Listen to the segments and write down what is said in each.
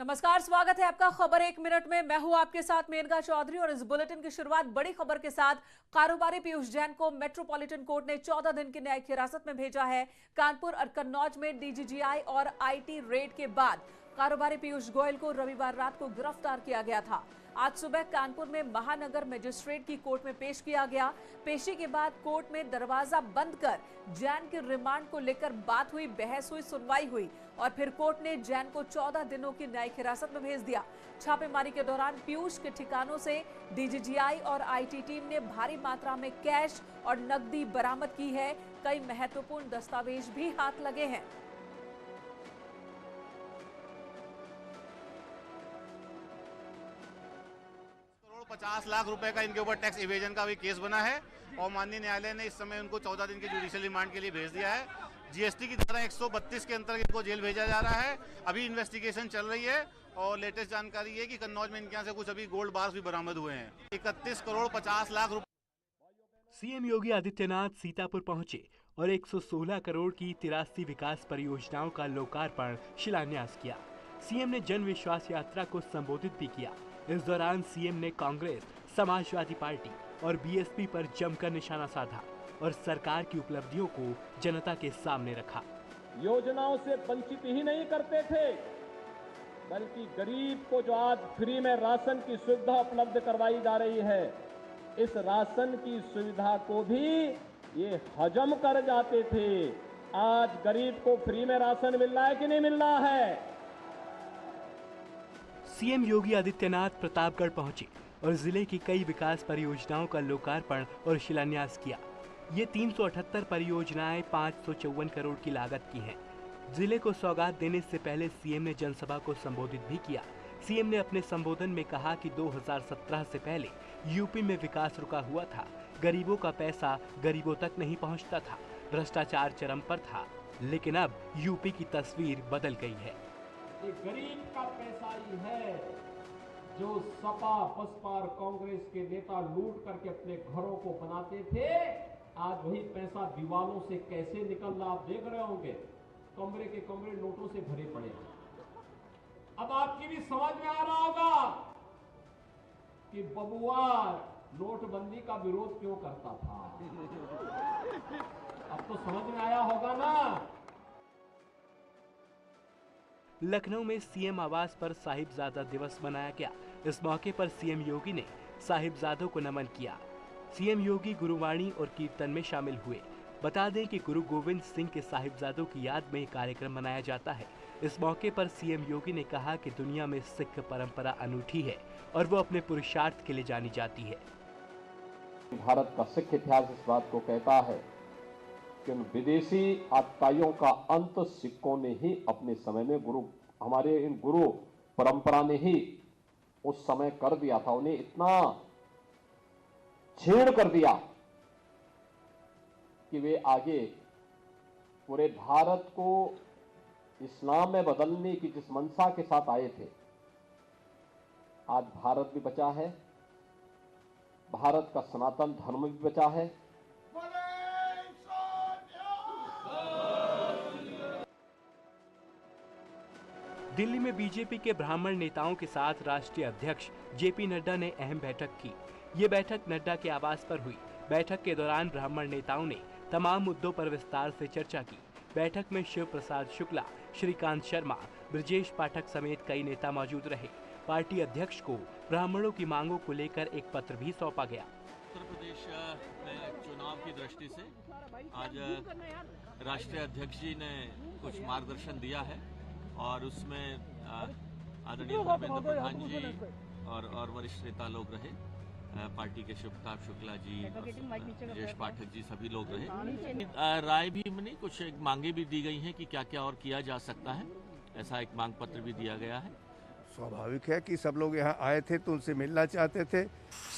नमस्कार, स्वागत है आपका खबर एक मिनट में। मैं हूं आपके साथ मेनका चौधरी और इस बुलेटिन की शुरुआत बड़ी खबर के साथ। कारोबारी पीयूष जैन को मेट्रोपॉलिटन कोर्ट ने 14 दिन की न्यायिक हिरासत में भेजा है। कानपुर और कन्नौज में डीजीजीआई और आईटी रेड के बाद कारोबारी पीयूष गोयल को रविवार रात को गिरफ्तार किया गया था। आज सुबह कानपुर में महानगर मजिस्ट्रेट की कोर्ट में पेश किया गया। पेशी के बाद कोर्ट में दरवाजा बंद कर जैन के रिमांड को लेकर बात हुई, बहस हुई, सुनवाई हुई और फिर कोर्ट ने जैन को 14 दिनों की न्यायिक हिरासत में भेज दिया। छापेमारी के दौरान पीयूष के ठिकानों से डीजीजीआई और आईटी टीम ने भारी मात्रा में कैश और नकदी बरामद की है। कई महत्वपूर्ण दस्तावेज भी हाथ लगे हैं। 50 लाख रुपए का इनके ऊपर टैक्स इवेजन का भी केस बना है और माननीय न्यायालय ने इस समय उनको 14 दिन के जुडिशियल रिमांड के लिए भेज दिया है। जीएसटी की धारा 132 के अंतर्गत इनको जेल भेजा जा रहा है। अभी इन्वेस्टिगेशन चल रही है और लेटेस्ट जानकारी है कि कन्नौज में इनके यहाँ से कुछ अभी गोल्ड बार्स भी बरामद हुए हैं। 31 करोड़ 50 लाख रुपए। सीएम योगी आदित्यनाथ सीतापुर पहुंचे और 116 करोड़ की 83 विकास परियोजनाओं का लोकार्पण शिलान्यास किया। सीएम ने जन विश्वास यात्रा को संबोधित भी किया। इस दौरान सीएम ने कांग्रेस, समाजवादी पार्टी और बीएसपी पर जमकर निशाना साधा और सरकार की उपलब्धियों को जनता के सामने रखा। योजनाओं से वंचित ही नहीं करते थे, बल्कि गरीब को जो आज फ्री में राशन की सुविधा उपलब्ध करवाई जा रही है, इस राशन की सुविधा को भी ये हजम कर जाते थे। आज गरीब को फ्री में राशन मिल रहा है कि नहीं मिल रहा है? सीएम योगी आदित्यनाथ प्रतापगढ़ पहुंचे और जिले की कई विकास परियोजनाओं का लोकार्पण और शिलान्यास किया। ये 378 परियोजनाएं 554 करोड़ की लागत की हैं। जिले को सौगात देने से पहले सीएम ने जनसभा को संबोधित भी किया। सीएम ने अपने संबोधन में कहा कि 2017 से पहले यूपी में विकास रुका हुआ था, गरीबों का पैसा गरीबों तक नहीं पहुंचता था, भ्रष्टाचार चरम पर था, लेकिन अब यूपी की तस्वीर बदल गई है। ये गरीब का पैसा ही है जो सपा, बसपा और कांग्रेस के नेता लूट करके अपने घरों को बनाते थे। आज वही पैसा दीवालों से कैसे निकल रहा आप देख रहे होंगे। कमरे के कमरे नोटों से भरे पड़े हैं। अब आपकी भी समझ में आ रहा होगा कि बबुआ नोटबंदी का विरोध क्यों करता था। अब तो समझ में आया होगा ना। लखनऊ में सीएम आवास पर साहिबजादा दिवस मनाया गया। इस मौके पर सीएम योगी ने साहिबजादों को नमन किया। सीएम योगी गुरुवाणी और कीर्तन में शामिल हुए। बता दें कि गुरु गोविंद सिंह के साहिबजादों की याद में कार्यक्रम मनाया जाता है। इस मौके पर सीएम योगी ने कहा कि दुनिया में सिख परंपरा अनूठी है और वो अपने पुरुषार्थ के लिए जानी जाती है। भारत का सिख इतिहास इस बात को कहता है कि उन विदेशी आतताइयों का अंत सिखों ने ही अपने समय में हमारे इन गुरु परंपरा ने ही उस समय कर दिया था। उन्हें इतना छेड़ कर दिया कि वे आगे पूरे भारत को इस्लाम में बदलने की जिस मंशा के साथ आए थे, आज भारत भी बचा है, भारत का सनातन धर्म भी बचा है। दिल्ली में बीजेपी के ब्राह्मण नेताओं के साथ राष्ट्रीय अध्यक्ष जेपी नड्डा ने अहम बैठक की। ये बैठक नड्डा के आवास पर हुई। बैठक के दौरान ब्राह्मण नेताओं ने तमाम मुद्दों पर विस्तार से चर्चा की। बैठक में शिव प्रसाद शुक्ला, श्रीकांत शर्मा, ब्रजेश पाठक समेत कई नेता मौजूद रहे। पार्टी अध्यक्ष को ब्राह्मणों की मांगों को लेकर एक पत्र भी सौंपा गया। उत्तर प्रदेश में चुनाव की दृष्टि से आज राष्ट्रीय अध्यक्ष जी ने कुछ मार्गदर्शन दिया है और उसमें आदरणीय धर्मेंद्र प्रधान जी और वरिष्ठ नेता लोग रहे। पार्टी के शिव प्रताप शुक्ला जी, ब्रजेश पाठक जी, सभी लोग रहे। राय भी नहीं, कुछ एक मांगे भी दी गई हैं कि क्या क्या और किया जा सकता है। ऐसा एक मांग पत्र भी दिया गया है। स्वाभाविक है कि सब लोग यहाँ आए थे तो उनसे मिलना चाहते थे।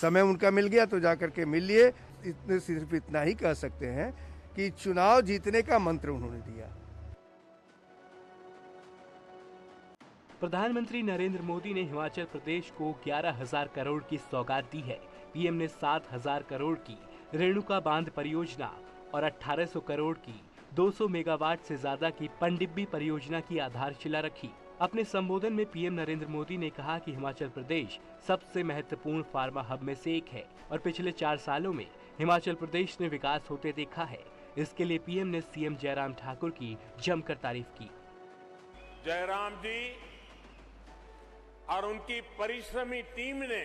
समय उनका मिल गया तो जाकर के मिल लिए। इतने सिर्फ इतना ही कह सकते हैं कि चुनाव जीतने का मंत्र उन्होंने दिया। प्रधानमंत्री नरेंद्र मोदी ने हिमाचल प्रदेश को 11,000 करोड़ की सौगात दी है। पीएम ने 7,000 करोड़ की रेणुका बांध परियोजना और 1,800 करोड़ की 200 मेगावाट से ज्यादा की पनडुब्बी परियोजना की आधारशिला रखी। अपने संबोधन में पीएम नरेंद्र मोदी ने कहा कि हिमाचल प्रदेश सबसे महत्वपूर्ण फार्मा हब में से एक है और पिछले 4 सालों में हिमाचल प्रदेश ने विकास होते देखा है। इसके लिए पीएम ने सीएम जयराम ठाकुर की जमकर तारीफ की। जयराम जी और उनकी परिश्रमी टीम ने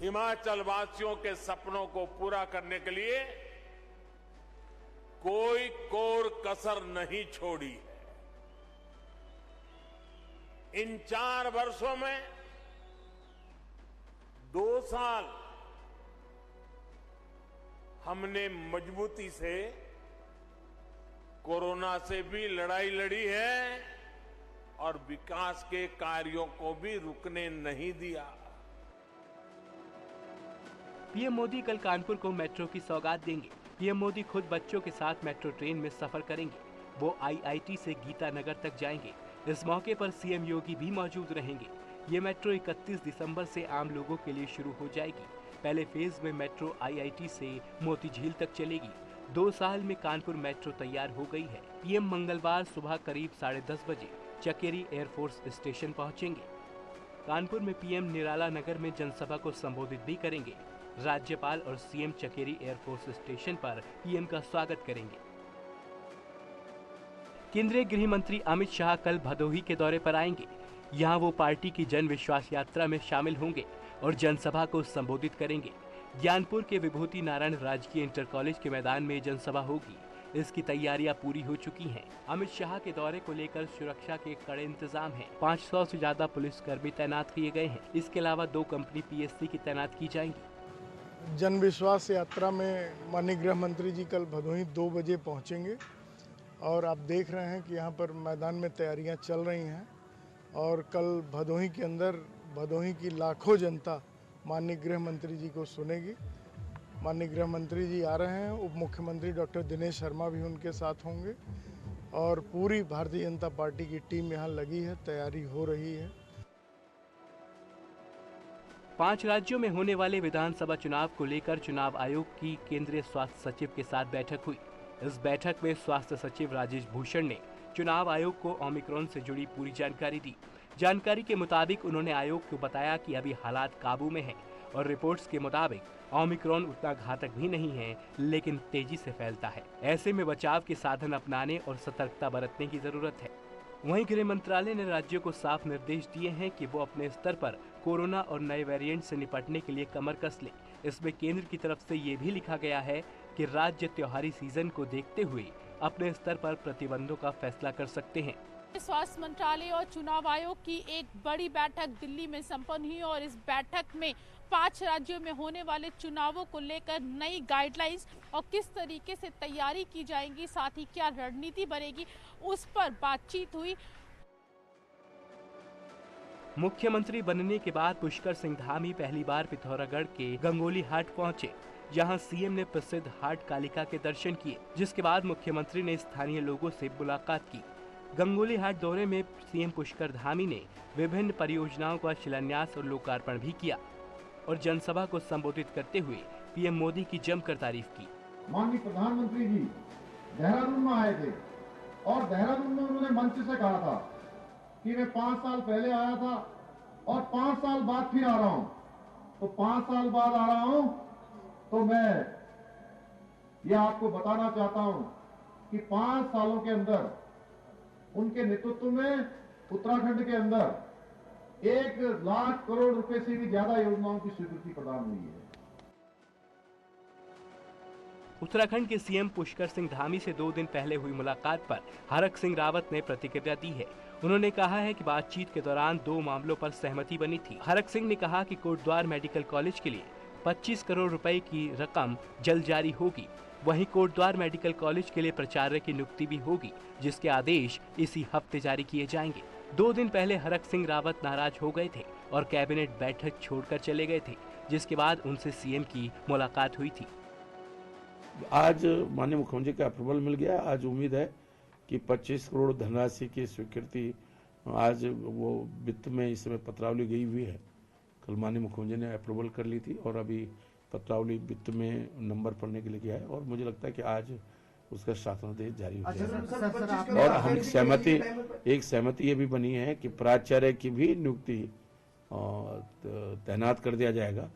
हिमाचल वासियों के सपनों को पूरा करने के लिए कोई कोर कसर नहीं छोड़ी है। इन 4 वर्षों में 2 साल हमने मजबूती से कोरोना से भी लड़ाई लड़ी है और विकास के कार्यों को भी रुकने नहीं दिया। पीएम मोदी कल कानपुर को मेट्रो की सौगात देंगे। पीएम मोदी खुद बच्चों के साथ मेट्रो ट्रेन में सफर करेंगे। वो आईआईटी से गीता नगर तक जाएंगे। इस मौके पर सीएम योगी भी मौजूद रहेंगे। ये मेट्रो 31 दिसंबर से आम लोगों के लिए शुरू हो जाएगी। पहले फेज में मेट्रो आईआईटी से मोती झील तक चलेगी। 2 साल में कानपुर मेट्रो तैयार हो गई है। पीएम मंगलवार सुबह करीब 10:30 बजे चकेरी एयरफोर्स स्टेशन पहुंचेंगे। कानपुर में पीएम निराला नगर में जनसभा को संबोधित भी करेंगे। राज्यपाल और सीएम चकेरी एयरफोर्स स्टेशन पर पीएम का स्वागत करेंगे। केंद्रीय गृह मंत्री अमित शाह कल भदोही के दौरे पर आएंगे। यहां वो पार्टी की जन विश्वास यात्रा में शामिल होंगे और जनसभा को संबोधित करेंगे। ज्ञानपुर के विभूति नारायण राजकीय इंटर कॉलेज के मैदान में जनसभा होगी। इसकी तैयारियां पूरी हो चुकी हैं। अमित शाह के दौरे को लेकर सुरक्षा के कड़े इंतजाम हैं। 500 से ज्यादा पुलिसकर्मी तैनात किए गए हैं। इसके अलावा 2 कंपनी पीएससी की तैनात की जाएंगी। जन विश्वास यात्रा में माननीय गृह मंत्री जी कल भदोही 2 बजे पहुंचेंगे और आप देख रहे हैं कि यहाँ पर मैदान में तैयारियां चल रही हैं और कल भदोही के अंदर भदोही की लाखों जनता माननीय गृह मंत्री जी को सुनेगी। माननीय गृह मंत्री जी आ रहे हैं। उप मुख्यमंत्री डॉक्टर दिनेश शर्मा भी उनके साथ होंगे और पूरी भारतीय जनता पार्टी की टीम यहाँ लगी है, तैयारी हो रही है। 5 राज्यों में होने वाले विधानसभा चुनाव को लेकर चुनाव आयोग की केंद्रीय स्वास्थ्य सचिव के साथ बैठक हुई। इस बैठक में स्वास्थ्य सचिव राजेश भूषण ने चुनाव आयोग को ओमिक्रॉन से जुड़ी पूरी जानकारी दी। जानकारी के मुताबिक उन्होंने आयोग को बताया कि अभी हालात काबू में हैं और रिपोर्ट्स के मुताबिक ओमिक्रॉन उतना घातक भी नहीं है, लेकिन तेजी से फैलता है। ऐसे में बचाव के साधन अपनाने और सतर्कता बरतने की जरूरत है। वहीं गृह मंत्रालय ने राज्यों को साफ निर्देश दिए हैं कि वो अपने स्तर पर कोरोना और नए वेरिएंट से निपटने के लिए कमर कस लें। इसमें केंद्र की तरफ से ये भी लिखा गया है कि राज्य त्योहारी सीजन को देखते हुए अपने स्तर पर प्रतिबंधों का फैसला कर सकते हैं। स्वास्थ्य मंत्रालय और चुनाव आयोग की एक बड़ी बैठक दिल्ली में संपन्न हुई और इस बैठक में 5 राज्यों में होने वाले चुनावों को लेकर नई गाइडलाइंस और किस तरीके से तैयारी की जाएगी, साथ ही क्या रणनीति बनेगी, उस पर बातचीत हुई। मुख्यमंत्री बनने के बाद पुष्कर सिंह धामी पहली बार पिथौरागढ़ के गंगोली हाट पहुंचे, जहां सीएम ने प्रसिद्ध हाट कालिका के दर्शन किए, जिसके बाद मुख्यमंत्री ने स्थानीय लोगों से मुलाकात की। गंगोली हाट दौरे में सीएम पुष्कर धामी ने विभिन्न परियोजनाओं का शिलान्यास और लोकार्पण भी किया और जनसभा को संबोधित करते हुए पीएम मोदी की जमकर तारीफ की। माननीय प्रधानमंत्री जी देहरादून में आए थे और देहरादून में उन्होंने मंच से कहा था कि मैं 5 साल पहले आया था और 5 साल बाद फिर आ रहा हूं। तो 5 साल बाद आ रहा हूं तो मैं यह आपको बताना चाहता हूं कि 5 सालों के अंदर उनके नेतृत्व में उत्तराखंड के अंदर 1 लाख करोड़ रुपए से भी ज्यादा योजनाओं की स्वीकृति प्रदान हुई है। उत्तराखंड के सीएम पुष्कर सिंह धामी से 2 दिन पहले हुई मुलाकात पर हरक सिंह रावत ने प्रतिक्रिया दी है। उन्होंने कहा है कि बातचीत के दौरान 2 मामलों पर सहमति बनी थी। हरक सिंह ने कहा कि कोटद्वार मेडिकल कॉलेज के लिए 25 करोड़ रुपए की रकम जल्द जारी होगी। वहीं कोटद्वार मेडिकल कॉलेज के लिए प्राचार्य की नियुक्ति भी होगी, जिसके आदेश इसी हफ्ते जारी किए जाएंगे। 2 दिन पहले हरक सिंह रावत नाराज हो गए थे और कैबिनेट बैठक छोड़कर चले गए थे, जिसके बाद उनसे सीएम की मुलाकात हुई थी। आज माननीय मुख्यमंत्री का अप्रूवल मिल गया। आज उम्मीद है कि 25 करोड़ धनराशि की स्वीकृति आज वो वित्त में इस समय पत्रावली गई हुई है। कल माननीय मुख्यमंत्री ने अप्रूवल कर ली थी और अभी पत्रावली वित्त में नंबर पढ़ने के लिए गया है और मुझे लगता है कि आज उसका शासनादेश जारी हो जाएगा। और हम सहमति ये भी बनी है कि प्राचार्य की भी नियुक्ति तैनात कर दिया जाएगा।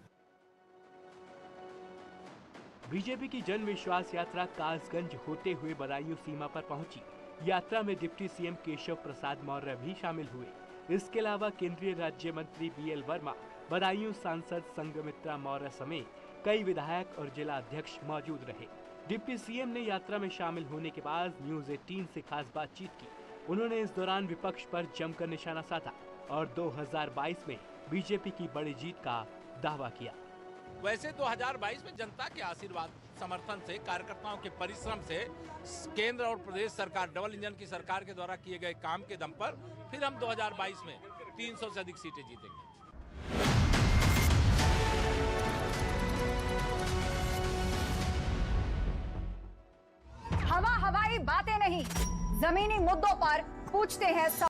बीजेपी की जन विश्वास यात्रा कासगंज होते हुए बदायूं सीमा पर पहुंची। यात्रा में डिप्टी सीएम केशव प्रसाद मौर्य भी शामिल हुए। इसके अलावा केंद्रीय राज्य मंत्री BL वर्मा, बदायूं सांसद संघमित्रा मौर्य समेत कई विधायक और जिला अध्यक्ष मौजूद रहे। डिप्टी सीएम ने यात्रा में शामिल होने के बाद न्यूज 18 से खास बातचीत की। उन्होंने इस दौरान विपक्ष पर जमकर निशाना साधा और 2022 में बीजेपी की बड़ी जीत का दावा किया। वैसे 2022 में जनता के आशीर्वाद, समर्थन से, कार्यकर्ताओं के परिश्रम से, केंद्र और प्रदेश सरकार डबल इंजन की सरकार के द्वारा किए गए काम के दम पर फिर हम 2022 में 300 से अधिक सीटें जीतेंगे। हवाई बातें नहीं, जमीनी मुद्दों पर पूछते हैं।